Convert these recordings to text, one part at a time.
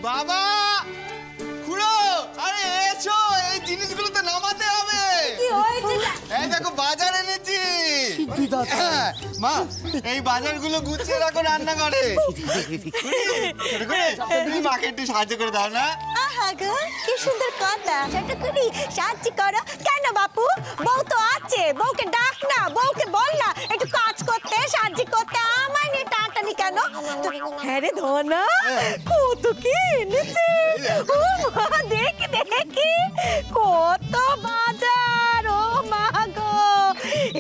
বাবা খুড়ো, আরে এসো, এই জিনিসগুলো তো নামাতে হবে। কি হয়েছে? এই দেখো বাজার এনেছি। মা, এই বাজারগুলো গুছিয়ে রাখো রান্না করে। তুমি মাকে একটু সাহায্য করে দাও না? আহা গো, কি সুন্দর কথা। সেটা করি সাহায্য করো কেন বাপু? বউ তো আছে, বউকে ডাক না, বউকে বল না একটু কাজ করতে, সাহায্য করতে। আমায় নিয়ে টাটানি কেন? হ্যাঁ রে ধনা, কত কি এনেছে। ও মা, দেখি দেখি কত বাজার। ও মা গো,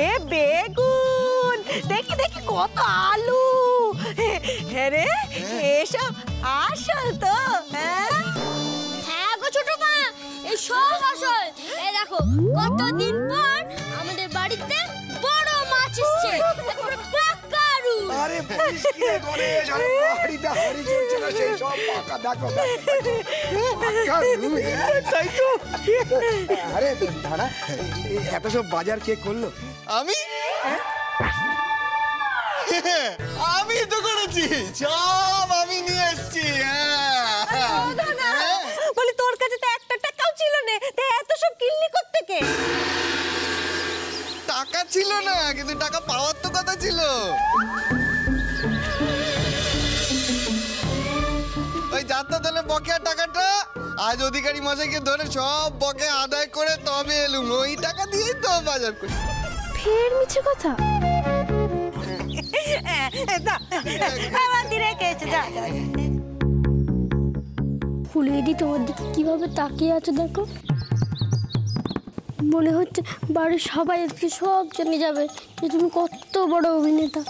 এ বেগুন, দেখি দেখি কত আলু। হ্যাঁ রে, এসব আসল তো? হ্যাঁ গো ছোট মা, এই সব আসল। এই দেখো কতদিন পর আমাদের বাড়িতে বড় মাছ এসেছে, পুরো পাকা রু। আরে বলিস কি রে গণেশ, আরে বাড়িতে হাড়ি চলছে না, সেই সব পাকা। দেখো পাকা রু, তাই তো। আরে দাঁড়া, এত সব বাজার কে করলো? আমি আমি তো করেছি, সব আমি নিয়ে এসেছি। বলি তোর কাছে তো একটা টাকাও ছিল না, তে এত সব কিনলি করতে কে? টাকা ছিল না, কিন্তু টাকা পাওয়ার তো কথা ছিল। ওই যাত্রা দলে বকেয়া টাকাটা আজ অধিকারী মশাইকে ধরে সব বকে আদায় করে তবে এলুম। ওই টাকা দিয়েই তো বাজার করি। ফের মিছে কথা। ফুলিদি তোমার দিকে কিভাবে তাকিয়ে আছে দেখো। মনে হচ্ছে বাড়ির সবাই আজকে সব জেনে যাবে যে তুমি কত বড় অভিনেতা।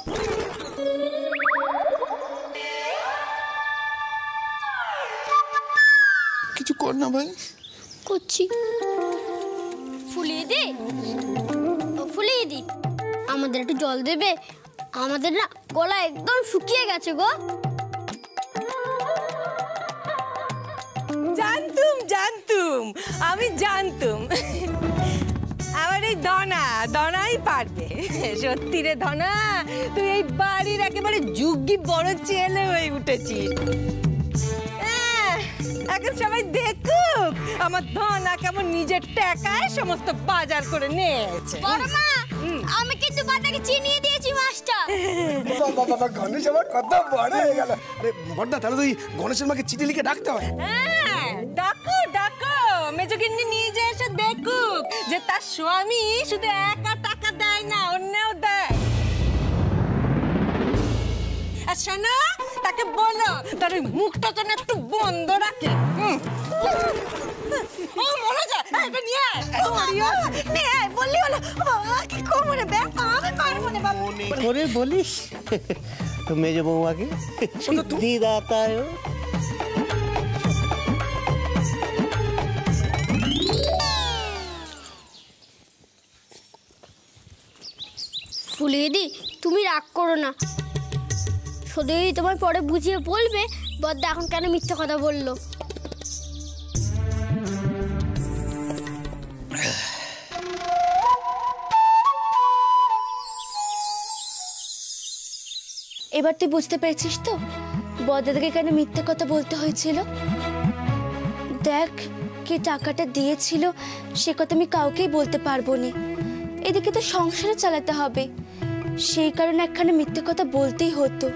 কিছু কর না ভাই। করছি। ফুলিদি, ও ফুলিদি, আমাদের একটু জল দেবে? আমাদের না গলা একদম শুকিয়ে গেছে গো। জানতুম, আমি জানতুম। আমার এই দনাই পারবে। সত্যি রে ধনা, তুই এই বাড়ির একেবারে যুগী বড় ছেলে হয়ে উঠেছিস। এখন সবাই দেখুক আমার ধনা কেমন নিজের টাকায় সমস্ত বাজার করে নিয়েছে। বড় মা, আমি কিন্তু বাটাকে চিনিয়ে দিয়েছি মাছটা। বাবা গণেশ আমার কত বড় হয়ে গেল। আরে বড়দা, তাহলে তুই গণেশের মাকে চিঠি লিখে ডাকতে হয়। হ্যাঁ, ডাকো মেজগিন্নি নিজে এসে দেখুক যে তার স্বামী শুধু একা টাকা দেয় না, অন্যও দেয়। আর শোনো, তাকে বলো তার ওই মুখটা যেন একটু বন্ধ রাখে। ও মনে যায়, নিয়ে বললি হলো। কি কোমরে ব্যথা, আমি পারবো না বাবু। করে বলিস মেজ বৌমাকে দিদা তাই। ফুলিদি, তুমি রাগ করো না। শুধু তোমার পরে বুঝিয়ে বলবে বদ্দা এখন কেন মিথ্যা কথা বললো। এবার তুই বুঝতে পেরেছিস তো বদ্দাকে কেন মিথ্যা কথা বলতে হয়েছিল? দেখ, কে টাকাটা দিয়েছিল সে কথা আমি কাউকেই বলতে পারবো না। এদিকে তো সংসারে চালাতে হবে, সেই কারণে একখানে মিথ্যে কথা বলতেই হতো।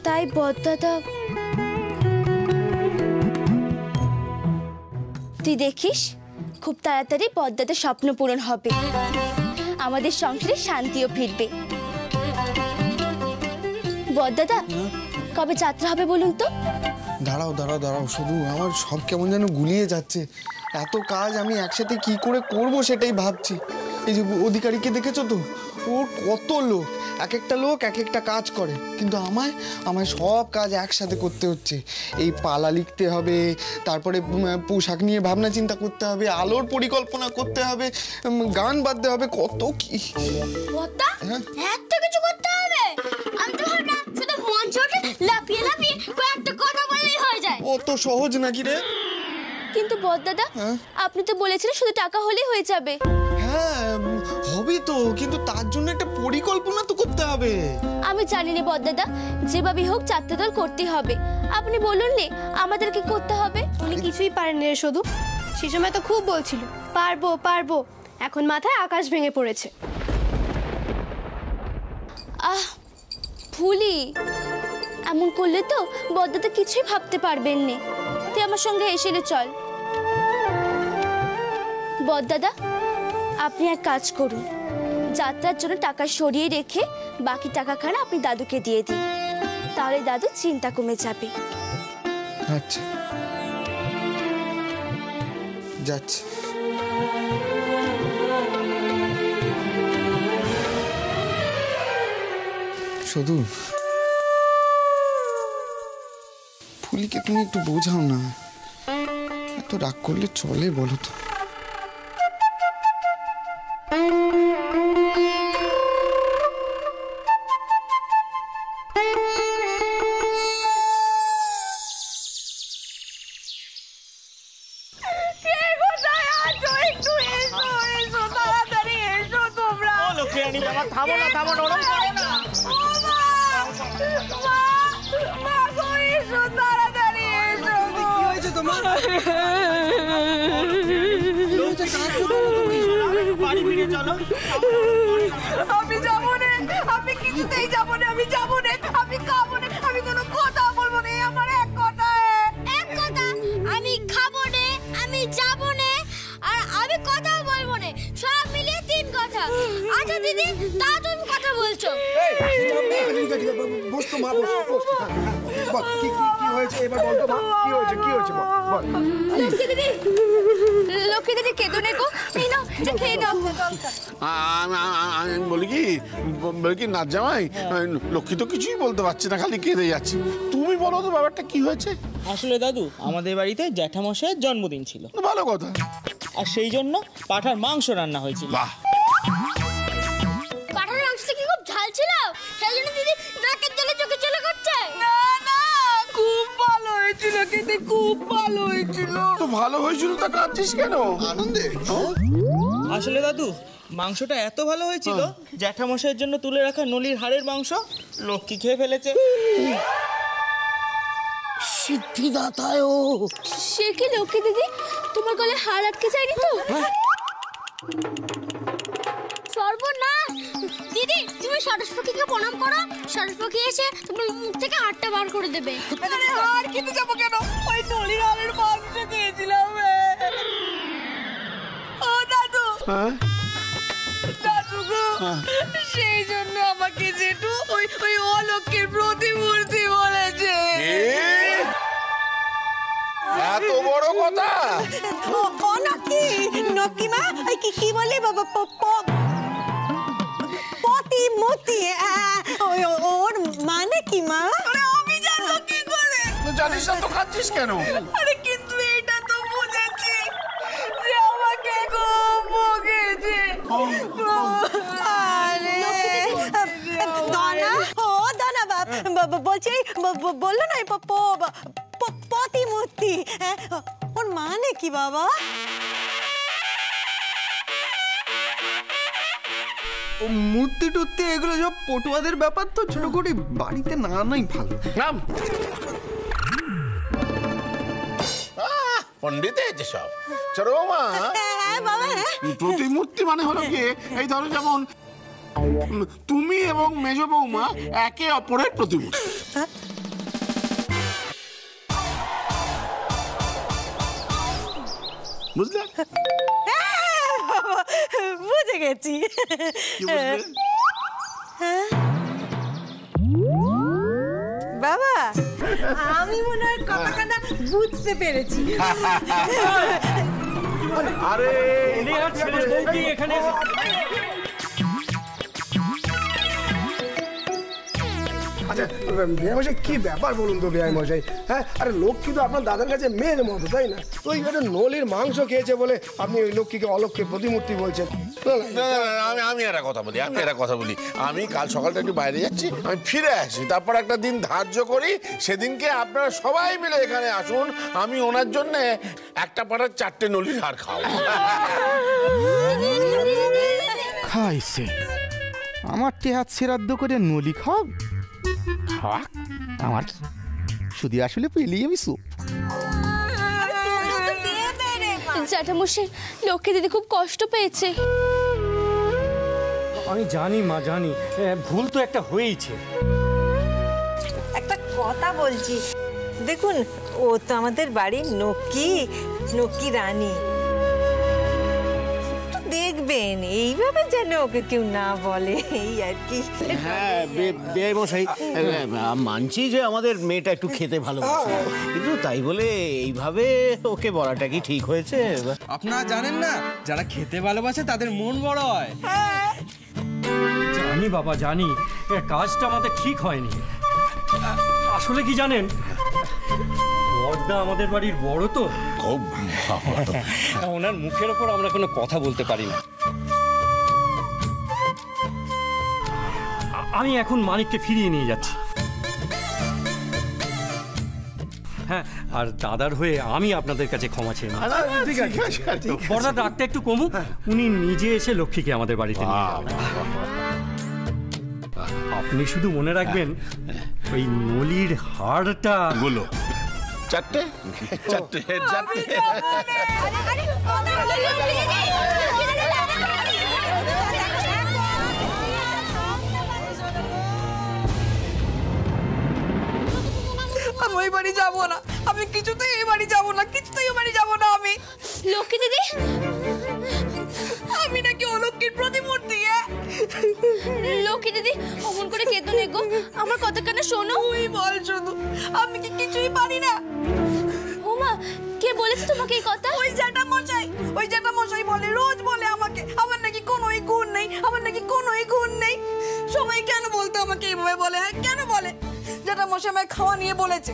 তাই বদ্দাদা, তুই দেখিস খুব তাড়াতাড়ি বদ্দাদের স্বপ্ন পূরণ হবে, আমাদের সংসারে শান্তিও ফিরবে। বদ্দাদা, কবে যাত্রা হবে বলুন তো? দাঁড়াও, শুধু আমার সব কেমন যেন গুলিয়ে যাচ্ছে। এত কাজ আমি একসাথে কি করে করব সেটাই ভাবছি। এই যে অধিকারীকে দেখেছো তো, ওর কত লোক, এক একটা লোক এক একটা কাজ করে, কিন্তু আমায় সব কাজ একসাথে করতে হচ্ছে। এই পালা লিখতে হবে, তারপরে পোশাক নিয়ে ভাবনা চিন্তা করতে হবে, আলোর পরিকল্পনা করতে হবে, গান বাঁধতে হবে, কত কি। এত কিছু করতে হবে? আমি তো ভাবলাম শুধু মঞ্চে লাফিয়ে কয়েকটা কথা বললেই হয়ে যায়। অত সহজ নাকি রে? কিন্তু বদ্দাদা, আপনি তো বলেছিলেন শুধু টাকা হলেই হয়ে যাবে। হ্যাঁ, হবে হবে তো, কিন্তু তার জন্য একটা পরিকল্পনা তো করতে হবে। আমি জানি না বড়দাদা, যেভাবে হোক 4টে দল করতেই হবে। আপনি বলুন নে আমাদের কি করতে হবে। উনি কিছুই পারেন রে শুধু, সেই সময় তো খুব বলছিল পারবো পারবো, এখন মাথায় আকাশ ভেঙে পড়েছে। আহ ফুলি, এমন করলে তো বড়দাদা কিছুই ভাবতে পারবেন না। তুই আমার সঙ্গে এসে চল। বড়দাদা, আপনি এক কাজ করুন, যাত্রার জন্য টাকা সরিয়ে রেখে বাকি টাকাখানা আপনি দাদুকে দিয়ে দিন, তাহলে দাদু চিন্তা কমে যাবে। আচ্ছা, যাচ্ছি। শুধু ফুলিকে তুমি একটু বোঝাও না, এত রাগ করলে চলে বলো তো? আমি যাবো না, আমি কিছুতেই যাবো না, আমি যাবো না, আমি খাবো না, আমি কোনো কথা বলবো না। আমার এক কথা, আমি খাবো না, আমি যাবো না, আর আমি কথাও বলবো না, সব মিলিয়ে 3 কথা। আচ্ছা দিদি, তা তুমি কথা বলছো? বস তো মা, বস বস। বল কি হয়েছে এবার, বল তো মা, কি হয়েছে বল। লক্ষ্মী দিদি কেঁদো নেকো, এই নাও যে খেয়ে নাও। আমি বলি কি নাচ জামাই, লক্ষ্মী তো কিছুই বলতে পারছে না, খালি কেঁদে যাচ্ছে। তুমি বলো তো ব্যাপারটা কি হয়েছে? আসলে দাদু, আমাদের বাড়িতে জ্যাঠামশাইয়ের জন্মদিন ছিল, ভালো কথা। আর সেই জন্য পাঁঠার মাংস রান্না হয়েছিল। বাহ, পাঠার মাংসটা কি খুব ঝাল ছিল? সেই জন্য দিদি নাকের জলে চোখে চলে করছে। না না, খুব ভালো হয়েছিল, খেতে খুব ভালো হয়েছিল। তো ভালো হয়েছিল, তা কাঁদছিস কেন? আনন্দে। আসলে দাদু, মাংসটা এত ভালো হয়েছিল, জ্যাঠামশাইয়ের জন্য তুলে রাখা নলির হাড়ের মাংস লক্ষ্মী খেয়ে ফেলেছে। সিদ্ধিদাতায় সে কি লক্ষ্মী দিদি, তোমার গলে হাড় আটকে যায়নি তো? সর্বনাশ! দিদি, তুমি সরস পাখিকে প্রণাম করো, সরস পাখি এসে তোমার মুখ থেকে হাড়টা বার করে দেবে। আরে আর খেতে যাবো কেন? ওই নলির হাড়ের মাংস খেয়েছিলাম। ও দাদু, দাদু গো, সেই জন্য আমাকে জেঠু ওই অলক্ষের প্রতিমূর্তি বলেছে। এত বড় কথা? ও নকি, নকি মা, কি বলে বাবা? প্রতিমূর্তি, ওর মানে কি মা? আমি জানবো কি করে? জানিস না তো কাঁদছিস কেন? আরে কিন্তু এটা তো বুঝেছি যে আমাকে খুব বকেছে। আরে দানা, ও দানা বলছি, বললো না প্রতিমূর্তি, ওর মানে কি বাবা? ও মূর্তি টুর্তি এগুলো সব পটুয়াদের ব্যাপার, তো ছোট করে বাড়িতে না নাই ভালো। নাম পণ্ডিত সব। চলো মা, হ্যাঁ বাবা, প্রতিমূর্তি মানে হলো কি, এই ধরো যেমন তুমি এবং মেজ বৌমা একে অপরের প্রতিমূর্তি। বুঝলে? বুঝে গেছি। কি বুঝলে? বাবা, আমি মনে হয় কথাটা বুঝতে পেরেছি। আরে এখানে আচ্ছা বেয়ামশাই, কি ব্যাপার বলুন তো বেয়ামশাই? হ্যাঁ, আরে লক্ষ্মী তো আপনার দাদার কাছে মেয়ের মতো, তাই না? তো ওই একটা নলির মাংস খেয়েছে বলে আপনি ওই লক্ষ্মীকে অলক্ষ্যের প্রতিমূর্তি বলছেন? আমি একটা কথা বলি, আমি কাল সকালটা একটু বাইরে যাচ্ছি, আমি ফিরে আসি, তারপর একটা দিন ধার্য করি, সেদিনকে আপনারা সবাই মিলে এখানে আসুন, আমি ওনার জন্য একটা পাড়ার 4টে নলির হাড় খাও। খাইছে আমার টেহাত শ্রাদ্ধ করে নলি খাও খাওয়া আমার কি? শুধু আসলে পেলেই আমি সুপ। জ্যাঠামশাই, লক্ষ্মী দিদি খুব কষ্ট পেয়েছে। আমি জানি মা, জানি ভুল তো একটা হয়েইছে। একটা কথা বলছি, দেখুন ও তো আমাদের বাড়ির নক্কি রানী। তো দেখবেন এইভাবে যেন ওকে কেউ না বলে, এই আর কি। হ্যাঁ মশাই, মানছি যে আমাদের মেয়েটা একটু খেতে ভালোবাসে, কিন্তু তাই বলে এইভাবে ওকে বলাটা কি ঠিক হয়েছে? আপনারা জানেন না, যারা খেতে ভালোবাসে তাদের মন বড় হয়। জানি বাবা, জানি কাজটা আমাদের ঠিক হয়নি। আসলে কি জানেন, বড়দা আমাদের বাড়ির বড় তো, ওনার মুখের ওপর আমরা কোনো কথা বলতে পারি না। আমি এখন মানিককে ফিরিয়ে নিয়ে যাচ্ছি। হ্যাঁ, আর দাদার হয়ে আমি আপনাদের কাছে ক্ষমা চেয়ে নিই। বড়দা ডাকটা একটু কমুক, উনি নিজে এসে লক্ষ্মীকে আমাদের বাড়িতে নিয়ে যাবেন। আপনি শুধু মনে রাখবেন, ওই নলির হাড়টা গুলো চারটে চারটে চারটে। আমি ওই বাড়ি যাবো না, আমি কিছুতেই এই বাড়ি যাবো না, কিছুতেই ওই বাড়ি যাবো না আমি। লক্ষ্মী দিদি, আমি নাকি অলক্ষীর প্রতিমূর্তি। লক্ষ্মী দিদি, অমন করে কেঁদো নে গো, আমার কথাখানা শোনো। তুই বল শুধু, আমি কি কিছুই পারি না? ওমা, কে বলেছে তোমাকে এই কথা? ওই জ্যাঠামশাই বলে, রোজ বলে আমাকে, আমার নাকি কোনোই গুণ নেই, আমার নাকি কোনোই গুণ নেই। সবাই কেন বলতো আমাকে এইভাবে বলে? হ্যাঁ কেন বলে? জ্যাঠামশাই আমায় খাওয়া নিয়ে বলেছে,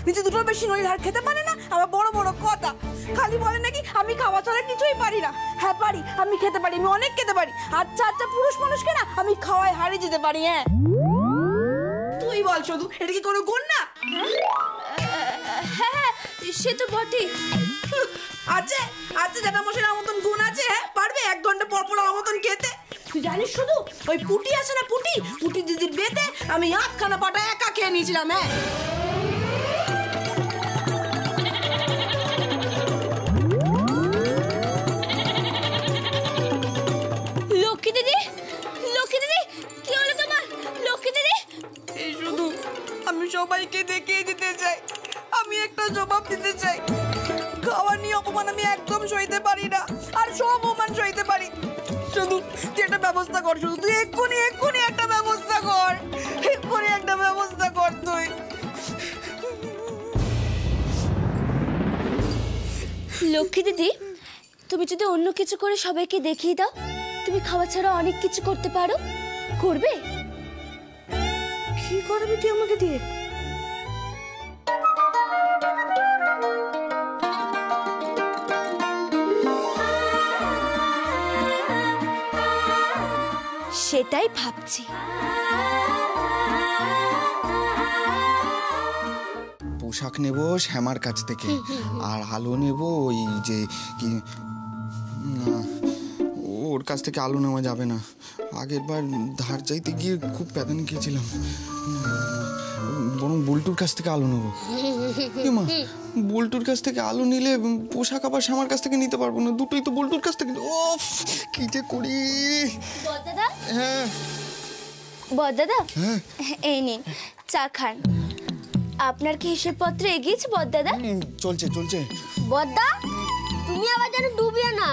নিজে দুটোর বেশি নইলে আর খেতে পারে না, আবার বড় বড় কথা খালি বলে নাকি আমি খাওয়া ছাড়া কিছুই পারি না। হ্যাঁ পারি, আমি খেতে পারি, আমি অনেক খেতে পারি। আচ্ছা পুরুষ মানুষকে না আমি খাওয়ায় হারিয়ে যেতে পারি। হ্যাঁ তুই বল শুধু, এটা কি কোনো গুণ না? হ্যাঁ, সে তো বটেই। আছে জ্যাঠামশাইয়ের আমার মতন গুণ আছে? হ্যাঁ পারবে 1 ঘন্টা পর পর আমার মতন খেতে? তুই জানিস শুধু, ওই পুটি আছে না, পুটি দিদির বেতে আমি 8খানা পাটা একা খেয়ে নিয়েছিলাম। হ্যাঁ লক্ষ্মী দিদি, কি হলো তোমার? লক্ষ্মী দিদি, এই শুধু আমি সবাইকে দেখিয়ে দিতে চাই, আমি একটা জবাব দিতে চাই। খাওয়া নিয়ে অপমান আমি একদম সইতে পারি না, আর সব অপমান সইতে পারি। শুধু তুই একটা ব্যবস্থা কর, শুধু তুই এক্ষুনি একটা ব্যবস্থা কর, এক্ষুনি একটা ব্যবস্থা কর তুই। লক্ষ্মী দিদি, তুমি যদি অন্য কিছু করে সবাইকে দেখিয়ে দাও, তুমি খাওয়া ছাড়া অনেক কিছু করতে পারো, করবে? কি করবি তুই আমাকে দিয়ে? সেটাই ভাবছি। পোশাক নেব শ্যামার কাছ থেকে, আর আলো নেব ওই যে কি, ওর কাছ থেকে আলো নেওয়া যাবে না। আগের বার ধার চাইতে গিয়ে খুব প্যাদানি খেয়েছিলাম, বরং বুলটুর কাছ থেকে আলো নেবো। মা, বুলটুর কাছ থেকে আলো নিলে পোশাক আবার শ্যামার কাছ থেকে নিতে পারবো না, দুটোই তো বুলটুর কাছ থেকে। ওফ, কি যে করি। বড়দাদা, হ্যাঁ বড়দাদা, হ্যাঁ, এই নিন চা খান। আপনার কি হিসেবপত্র এগিয়েছে বড়দাদা? চলছে। বদ্দা, তুমি আবার যেন ডুবিয়ে না।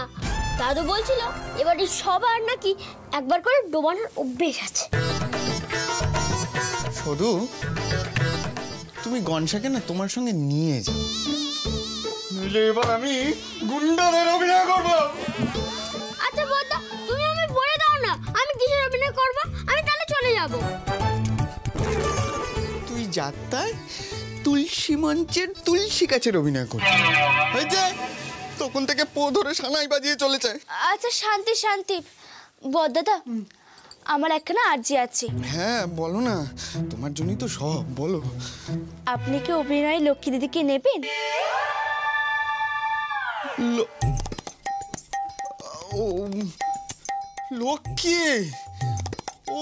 দাদু বলছিল এবারে সবার নাকি একবার করে ডোবানোর অভ্যেস আছে। শুধু তুমি গনসাকে না তোমার সঙ্গে নিয়ে যাও, নইলে এবার আমি গুন্ডাদের অভিনয় করবো। আচ্ছা বদ্দা, তুমি আমি বলে দাও না আমি কিসের অভিনয় করব, আমি তাহলে চলে যাব। তুই যাত্রায় তুলসী মঞ্চের তুলসী গাছের অভিনয় করছিস, হয়েছে? তখন থেকে পো ধরে সানাই বাজিয়ে চলে যায়। আচ্ছা শান্তি, বড়দাদা, আমার একখানা আর্জি আছে। হ্যাঁ বলো না, তোমার জন্যই তো সব, বলো। আপনি কি অভিনয়ে লক্ষ্মী দিদিকে নেবেন? লক্ষ্মী, ও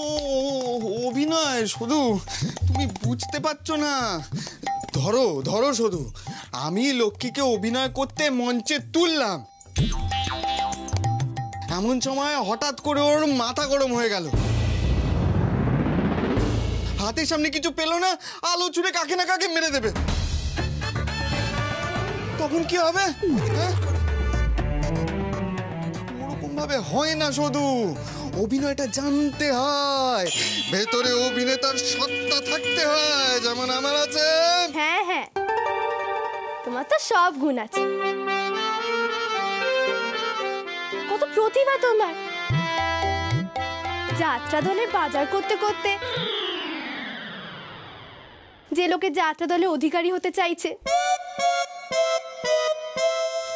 অভিনয় শুধু, তুমি বুঝতে পারছো না। ধরো ধরো শুধু, আমি লক্ষ্মীকে অভিনয় করতে মঞ্চে তুললাম, এমন সময় হঠাৎ করে ওর মাথা গরম হয়ে গেল, হাতের সামনে কিছু পেলো না, আলো ছুড়ে কাকে না কাকে মেরে দেবে। তখন কি হবে? ওরকম ভাবে হয় না শুধু, অভিনয়টা জানতে হয়, ভেতরে অভিনেতার সত্তা থাকতে হয়, যেমন আমার আছে। হ্যাঁ হ্যাঁ, তোমার তো সব গুণ আছে, কত প্রতিভা তোমার। যাত্রা দলের বাজার করতে করতে যে লোকে যাত্রা দলে অধিকারী হতে চাইছে,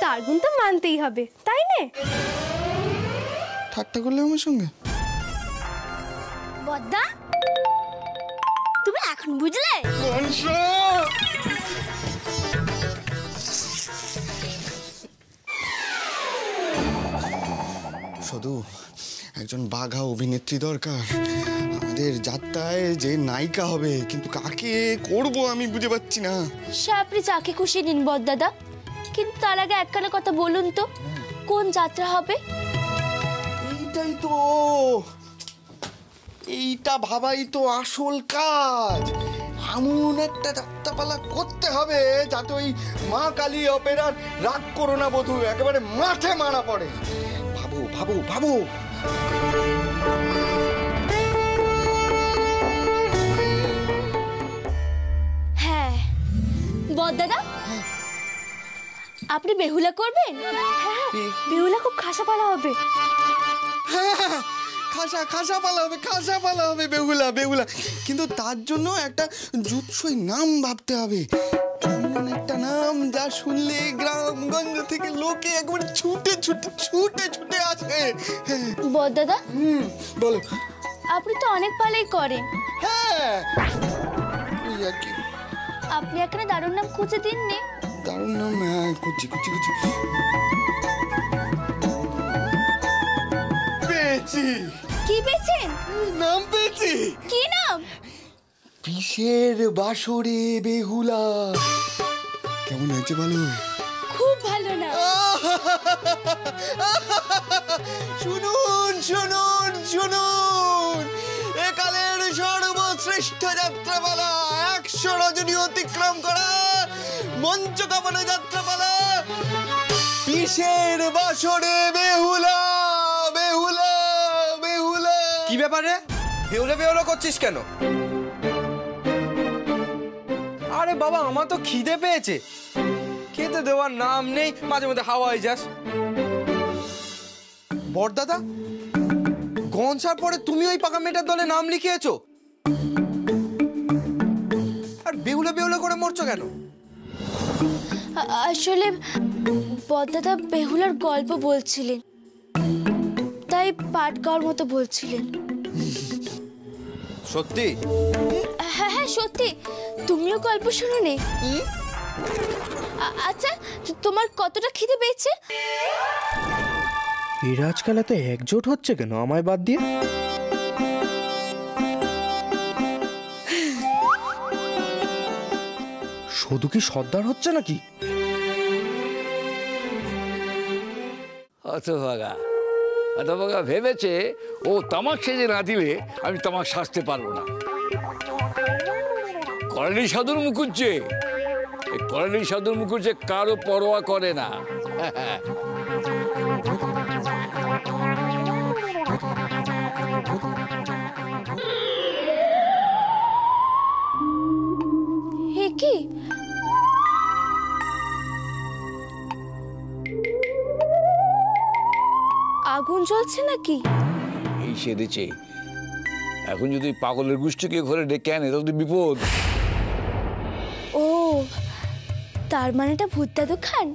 তার গুণ তো মানতেই হবে, তাই না? ঠাট্টা করলে আমার সঙ্গে? বদ্দা, তুমি এখন বুঝলে? শুধু একজন বাঘা অভিনেত্রী দরকার আমাদের যাত্রায়, যে নায়িকা হবে, কিন্তু কাকে করব আমি বুঝে পাচ্ছি না। সে আপনি যাকে খুশি নিন বড়দাদা, কিন্তু তার আগে একখানা কথা বলুন তো, কোন যাত্রা হবে? এইটাই তো, এইটা ভাবাই তো আসল কাজ। এমন একটা যাত্রাপালা করতে হবে যাতে ওই মা কালী অপেরার রাগ করো না বধূ একেবারে মাঠে মারা পড়ে। ভাবো ভাবো ভাবো। হ্যাঁ বড়দাদা, আপনি বেহুলা করবেন? বেহুলা খুব খাসা পালা হবে। খাসা খাসা পালা হবে, খাসা পালা হবে, বেহুলা বেহুলা। কিন্তু তার জন্য একটা জুৎসই নাম ভাবতে হবে, এমন একটা নাম যা শুনলে গ্রামগঞ্জ থেকে লোকে একবারে ছুটে ছুটে ছুটে ছুটে আসে। বড়দাদা, বলো। আপনি তো অনেক পালাই করেন। হ্যাঁ, ওই আর কি। আপনি একটা দারুণ নাম খুঁজে দিন নে। দারুণ নাম? হ্যাঁ, খুঁজছি খুঁজছি খুঁজছি। পেয়েছি। কি পেয়েছেন? নাম পেয়েছি। কি নাম? বিষের বাসরে বেহুলা। কেমন হয়েছে বলো? খুব ভালো না? শুনুন শুনুন শুনুন, একালের সর্বশ্রেষ্ঠ যাত্রাপালা, 100 রজনী অতিক্রম করা মঞ্চ কামানো যাত্রাপালা, বিষের বাসরে বেহুলা বেহুলা বেহুলা। কি ব্যাপারে বেহুলা বেহুলা করছিস কেন? আরে বাবা, আমার তো খিদে পেয়েছে, খেতে দেওয়ার নাম নেই, মাঝে মধ্যে হাওয়ায় যাস। বড়দাদা, গনসার পরে তুমি ওই পাকা মেয়েটার দলে নাম লিখিয়েছো, আর বেহুলা বেহুলা করে মরছো কেন? আসলে বড়দাদা বেহুলার গল্প বলছিলেন, তাই পাঠ গাওয়ার মতো বলছিলেন। সত্যি? হ্যাঁ হ্যাঁ সত্যি। তুমিও গল্প শোনো নে। আচ্ছা, তোমার কতটা খিদে পেয়েছে? এরা আজকাল এত একজোট হচ্ছে কেন আমায় বাদ দিয়ে? শুধু কি সর্দার হচ্ছে নাকি? অথবা ভেবেছে ও তামাক সেজে না দিলে আমি তামাক সাজতে পারবো না। করালি সাধুর মুখুজ্জে, করালি সাধুর মুখুজ্জে কারো পরোয়া করে না। হে কি? আগুন জ্বলছে নাকি? এই সেরেছে, এখন যদি পাগলের গোষ্ঠীকে ঘরে ডেকে আনে তাহলে বিপদ। ও, তার মানেটা ভূত দাদু খান।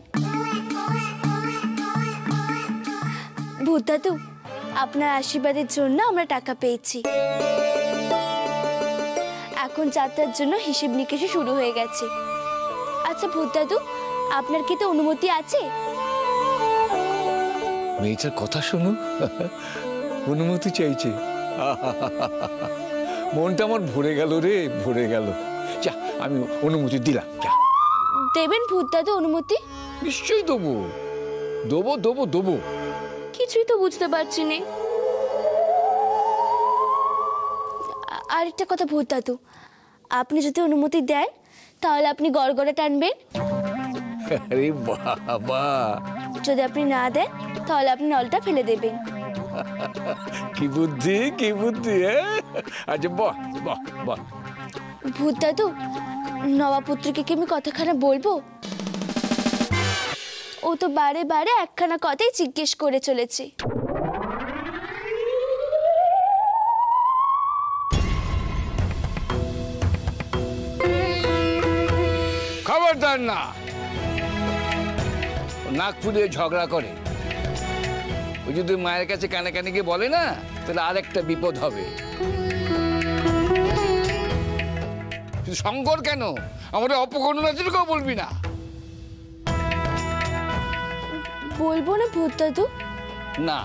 ভূত দাদু, আপনার আশীর্বাদের জন্য আমরা টাকা পেয়েছি। এখন যাত্রার জন্য হিসেব নিকেশে শুরু হয়ে গেছে। আচ্ছা ভূত দাদু, আপনার কি তো অনুমতি আছে? মেয়েটার কথা শুনো, অনুমতি চাইছে। মনটা আমার ভরে গেল রে, ভরে গেল। যা, আমি অনুমতি দিলাম। যা, দেবেন ভূত দাদু অনুমতি? নিশ্চয়ই দেবো, দেবো দেবো দেবো। কিছুই তো বুঝতে পারছি না। আরেকটা কথা ভূত দাদু, আপনি যদি অনুমতি দেন তাহলে আপনি গড়গড়ে টানবেন। আরে বাবা, যদি আপনি না দেন তাহলে আপনি নলটা ফেলে দেবেন। কি বুদ্ধি, কি বুদ্ধি! আচ্ছা বল বল বল। ভূত দাদু, নবাপুত্রকে কি আমি কথাখানা বলবো? ও তো বারে বারে একখানা কথাই জিজ্ঞেস করে চলেছে। খবরদার না, নাক ফুলিয়ে ঝগড়া করে। ও যদি মায়ের কাছে কানে কানে গিয়ে বলে না, তাহলে আরেকটা বিপদ হবে। শঙ্কর কেন, আমাদের অপকর্ণরাজকেও বলবি না। বলবো না ভূত দাদু? না,